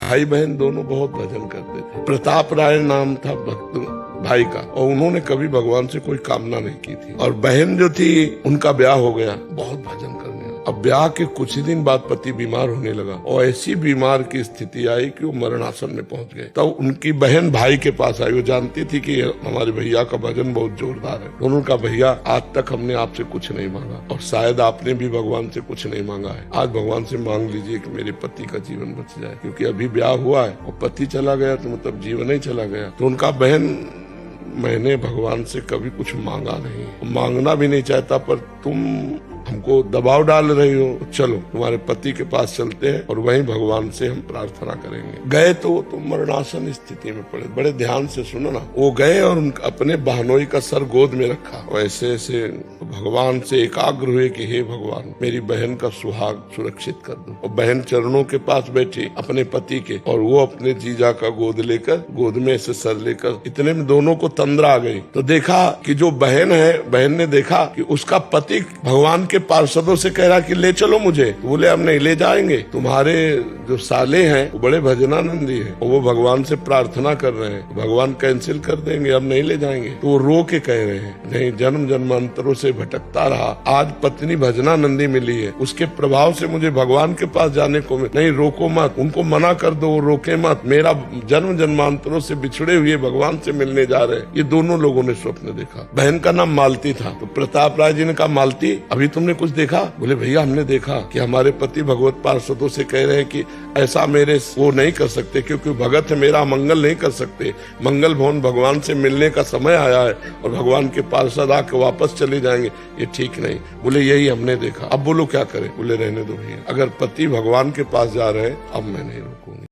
भाई बहन दोनों बहुत भजन करते थे। प्रताप राय नाम था भक्त भाई का, और उन्होंने कभी भगवान से कोई कामना नहीं की थी। और बहन जो थी उनका ब्याह हो गया, बहुत भजन करने। अब ब्याह के कुछ ही दिन बाद पति बीमार होने लगा और ऐसी बीमार की स्थिति आई कि वो मरणासन में पहुंच गए। तब उनकी बहन भाई के पास आई। वो जानती थी कि हमारे भैया का भजन बहुत जोरदार है। उन्होंने कहा, भैया आज तक हमने आपसे कुछ नहीं मांगा और शायद आपने भी भगवान से कुछ नहीं मांगा है। आज भगवान से मांग लीजिए कि मेरे पति का जीवन बच जाए, क्योंकि अभी ब्याह हुआ है और पति चला गया तो मतलब जीवन ही चला गया। तो उनका, बहन मैंने भगवान से कभी कुछ मांगा नहीं, मांगना भी नहीं चाहता, पर तुम हमको दबाव डाल रही हो, चलो तुम्हारे पति के पास चलते हैं और वहीं भगवान से हम प्रार्थना करेंगे। गए तो वो तो मरणासन स्थिति में पड़े। बड़े ध्यान से सुनो ना, वो गए और अपने बहनोई का सर गोद में रखा और ऐसे ऐसे भगवान से एकाग्र हुए कि हे भगवान, मेरी बहन का सुहाग सुरक्षित कर दो। और बहन चरणों के पास बैठी अपने पति के, और वो अपने जीजा का गोद लेकर, गोद में से सर लेकर, इतने में दोनों को तंद्रा आ गई। तो देखा कि जो बहन है, बहन ने देखा कि उसका पति भगवान के पार्षदों से कह रहा कि ले चलो मुझे। तो बोले, हम नहीं ले जाएंगे, तुम्हारे जो साले हैं वो बड़े भजनानंदी हैं और वो भगवान से प्रार्थना कर रहे हैं, भगवान कैंसिल कर देंगे, हम नहीं ले जाएंगे। तो वो रो के कह रहे हैं, नहीं, जन्म जन्मांतरों से भटकता रहा, आज पत्नी भजनानंदी मिली है, उसके प्रभाव से मुझे भगवान के पास जाने को नहीं, रोको मत, उनको मना कर दो, रोके मत, मेरा जन्म जन्मांतरों से बिछड़े हुए भगवान से मिलने जा रहे हैं। ये दोनों लोगों ने स्वप्न देखा। बहन का नाम मालती था। तो प्रताप राय जी ने कहा, मालती अभी तुमने कुछ देखा? बोले, भैया हमने देखा कि हमारे पति भगवत पार्षदों से कह रहे हैं कि ऐसा मेरे वो नहीं कर सकते, क्योंकि भगत है मेरा, मंगल नहीं कर सकते, मंगल भवन भगवान से मिलने का समय आया है और भगवान के पार्षद आके वापस चले जाएंगे, ये ठीक नहीं। बोले, यही हमने देखा, अब बोलो क्या करें? बोले, रहने दो भैया, अगर पति भगवान के पास जा रहे हैं अब मैं नहीं रोकूंगी।